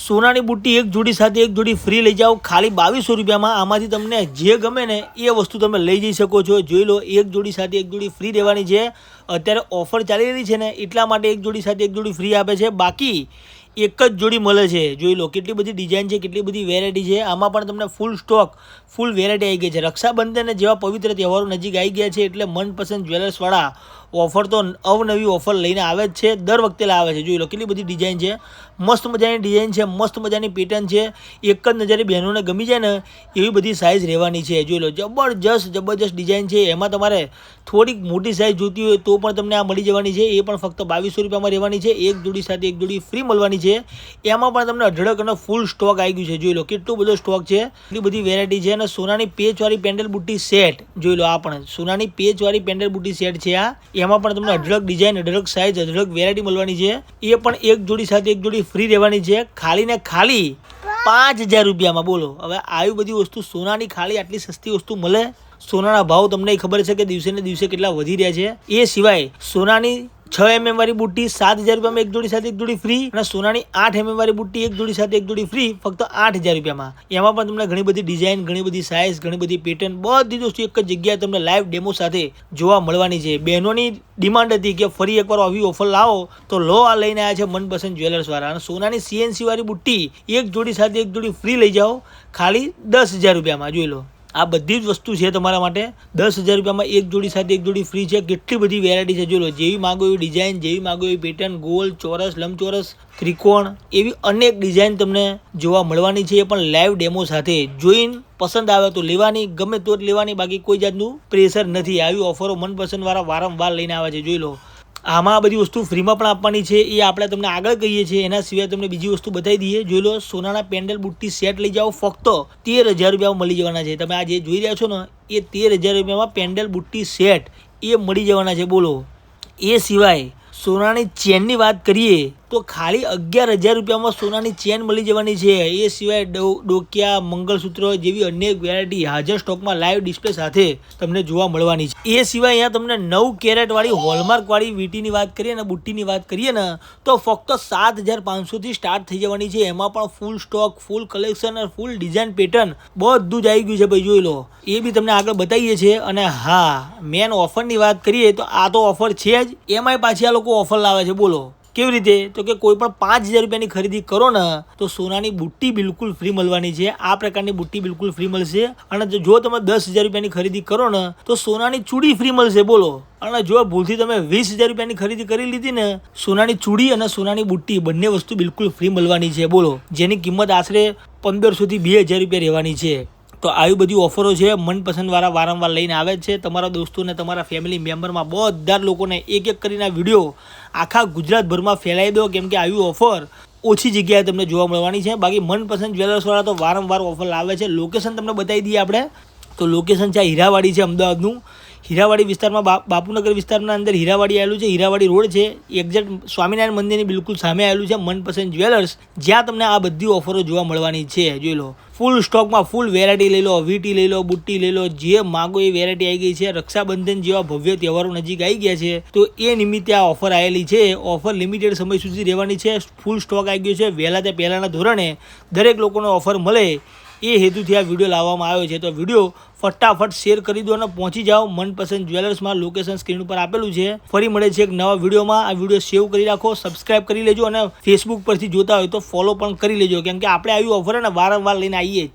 સોનાની બુટ્ટી એક જોડી સાથે એક જોડી ફ્રી લઈ જાઓ ખાલી 2200 રૂપિયામાં। આમાંથી તમને જે ગમે ને એ વસ્તુ તમે લઈ જઈ શકો છો। જોઈ લો, એક જોડી સાથે એક જોડી ફ્રી રહેવાની છે। અત્યારે ઓફર ચાલી રહી છે ને એટલા માટે એક જોડી સાથે એક જોડી ફ્રી આપે છે, બાકી એક જ જોડી મળે છે। જોઈ લો કેટલી બધી ડિઝાઇન છે, કેટલી બધી વેરાયટી છે। આમાં પણ તમને ફૂલ સ્ટોક, ફૂલ વેરાયટી આવી ગઈ છે। રક્ષાબંધન જેવા પવિત્ર તહેવારો નજીક આવી ગયા છે એટલે મનપસંદ જ્વેલર્સવાળા ઓફર તો અવનવી ઓફર લઈને આવે જ છે, દર વખતે લાવે છે। જોઈ લો કેટલી બધી ડિઝાઇન છે, મસ્ત મજાની ડિઝાઇન છે, મસ્ત મજાની પેટર્ન છે। એક જ નજરે બહેનોને ગમી જાય ને એવી બધી સાઇઝ રહેવાની છે। જોઈ લો જબરજસ્ત ડિઝાઇન છે। એમાં તમારે થોડીક મોટી સાઇઝ જોતી હોય તો પણ તમને આ મળી જવાની છે। એ પણ ફક્ત 2200 રૂપિયામાં રહેવાની છે। એક જોડી સાથે એક જોડી ફ્રી મળવાની છે। એમાં પણ તમને અઢળક અને ફૂલ સ્ટોક આવી ગયું છે। જોઈ લો કેટલો બધો સ્ટોક છે, એટલી બધી વેરાયટી છે। અને સોનાની પેચવાળી પેન્ડલ બુટ્ટી સેટ, જોઈ લો આ પણ સોનાની પેચવાળી પેન્ડલ બુટ્ટી સેટ છે આ। એમાં પણ તમને અઢળક ડિઝાઇન, અઢળક સાઇઝ, અઢળક વેરાયટી મળવાની છે। એ પણ એક જોડી સાથે એક જોડી ફ્રી રહેવાની છે, ખાલી ને ખાલી 5000 રૂપિયામાં। બોલો, હવે આવી બધી વસ્તુ સોનાની ખાલી આટલી સસ્તી વસ્તુ મળે? સોનાના ભાવ તમને ખબર છે કે દિવસે ને દિવસે કેટલા વધી રહ્યા છે। એ સિવાય સોનાની 6 mm વાળી બુટ્ટી 7000 રૂપિયામાં એક જોડી સાથે એક જોડી ફ્રી, અને સોનાની 8 mm વાળી બુટ્ટી એક જોડી સાથે એક જોડી ફ્રી ફક્ત 8000 રૂપિયામાં। એમાં પણ તમને ઘણી બધી ડિઝાઇન, ઘણી બધી સાઇઝ, ઘણી બધી પેટર્ન, બધી વસ્તુ એક જ જગ્યાએ તમને લાઈવ ડેમો સાથે જોવા મળવાની છે। બહેનોની ડિમાન્ડ હતી કે ફરી એકવાર આવી ઓફર લાવો તો લો, આ લઈને આવ્યા છે મનપસંદ જ્વેલર્સ વાળા। અને સોનાની CNC વાળી બુટ્ટી એક જોડી સાથે એક જોડી ફ્રી લઈ જાઓ ખાલી 10000 રૂપિયામાં। જોઈ લો, આ બધી જ વસ્તુ છે તમારા માટે 10000 રૂપિયામાં એક જોડી સાથે એક જોડી ફ્રી છે। કેટલી બધી વેરાયટી છે, જોઈ લો જેવી માગો એવી ડિઝાઇન, જેવી માગો એવી પેટર્ન, ગોળ, ચોરસ, લંબચોરસ, ત્રિકોણ, એવી અનેક ડિઝાઇન તમને જોવા મળવાની છે। એ પણ લાઈવ ડેમો સાથે જોઈને પસંદ આવે તો લેવાની, ગમે તો જ લેવાની, બાકી કોઈ જાતનું પ્રેશર નથી। આવી ઓફરો મનપસંદ વાળા વારંવાર લઈને આવે છે। જોઈ લો, આમાં આ બધી વસ્તુ ફ્રીમાં પણ આપવાની છે, એ આપણે તમને આગળ કહીએ છીએ। એના સિવાય તમને બીજી વસ્તુ બતાવી દઈએ। જોઈ લો, સોનાના પેન્ડલ બુટ્ટી સેટ લઈ જાઓ ફક્ત 13000 રૂપિયામાં મળી જવાના છે। તમે આ જે જોઈ રહ્યા છો ને એ 13000 રૂપિયામાં પેન્ડલ બુટ્ટી સેટ એ મળી જવાના છે। બોલો, એ સિવાય સોનાની ચેનની વાત કરીએ તો ખાલી 11000 રૂપિયામાં સોનાની ચેન મળી જવાની છે। એ સિવાય ડોકિયા, મંગળસૂત્ર જેવી અનેક વેરાયટી હાજર સ્ટોકમાં લાઈવ ડિસ્પ્લે સાથે તમને જોવા મળવાની છે। એ સિવાય અહીંયા તમને 9 કેરેટ વાળી હોલમાર્ક વાળી વીટીની વાત કરીએ ને, બુટ્ટીની વાત કરીએ ને તો ફક્ત 7500 થી સ્ટાર્ટ થઈ જવાની છે। એમાં પણ ફૂલ સ્ટોક, ફૂલ કલેક્શન અને ફૂલ ડિઝાઇન પેટર્ન બધું જ આવી ગયું છે ભાઈ। જોઈ લો, એ બી તમને આગળ બતાવીએ છીએ। અને હા, મેન ઓફરની વાત કરીએ તો આ તો ઓફર છે જ, એમાંય પાછી આ લોકો ઓફર લાવે છે। બોલો કેવી રીતે? તો કે કોઈ પણ 5000 રૂપિયાની ખરીદી કરો ને તો સોનાની બુટ્ટી બિલકુલ ફ્રી મળવાની છે। આ પ્રકારની બુટ્ટી બિલકુલ ફ્રી મળશે। અને જો તમે 10000 રૂપિયાની ખરીદી કરો ને તો સોનાની ચૂડી ફ્રી મળશે। બોલો, અને જો ભૂલથી તમે 20000 રૂપિયાની ખરીદી કરી લીધી ને, સોનાની ચૂડી અને સોનાની બુટ્ટી બંને વસ્તુ બિલકુલ ફ્રી મળવાની છે। બોલો, જેની કિંમત આશરે 1500 થી 2000 રૂપિયા રહેવાની છે। તો આવી બધી ઓફરો છે, મનપસંદ વાળા વારંવાર લઈને આવે છે। તમારા દોસ્તોને, તમારા ફેમિલી મેમ્બરમાં બધા લોકોને એક એક કરીને આ વિડીયો આખા ગુજરાતભરમાં ફેલાવી દો, કેમ કે આવી ઓફર ઓછી જગ્યાએ તમને જોવા મળવાની છે। બાકી મનપસંદ જ્વેલર્સવાળા તો વારંવાર ઓફર લાવે છે। લોકેશન તમને બતાવી દઈએ આપણે, તો લોકેશન છે હીરાવાડી છે, અમદાવાદનું હીરાવાડી વિસ્તારમાં, બાપુનગર વિસ્તારના અંદર હીરાવાડી આવેલું છે। હીરાવાડી રોડ છે, એક્ઝેક્ટ સ્વામિનારાયણ મંદિરની બિલકુલ સામે આવેલું છે મનપસંદ જ્વેલર્સ, જ્યાં તમને આ બધી ઓફરો જોવા મળવાની છે। જોઈ લો, ફૂલ સ્ટોકમાં ફૂલ વેરાયટી લઈ લો, વીટી લઈ લો, બુટ્ટી લઈ લો, જે માગો એ વેરાયટી આવી ગઈ છે। રક્ષાબંધન જેવા ભવ્ય તહેવારો નજીક આવી ગયા છે તો એ નિમિત્તે આ ઓફર આવેલી છે। ઓફર લિમિટેડ સમય સુધી રહેવાની છે, ફૂલ સ્ટોક આવી ગયો છે। વહેલા તે પહેલાંના ધોરણે દરેક લોકોને ઓફર મળે એ હેતુથી આ વિડીયો લાવવામાં આવ્યો છે। તો વિડીયો ફટાફટ શેર કરી દો અને પહોંચી જાઓ મનપસંદ જ્વેલર્સમાં। લોકેશન સ્ક્રીન ઉપર આપેલું છે। ફરી મળે છે એક નવા વિડીયોમાં। આ વિડીયો સેવ કરી રાખો, સબસ્ક્રાઇબ કરી લેજો, અને ફેસબુક પરથી જોતા હોય તો ફોલો પણ કરી લેજો, કેમ કે આપણે આવી ઓફર ને વારંવાર લઈને આવીએ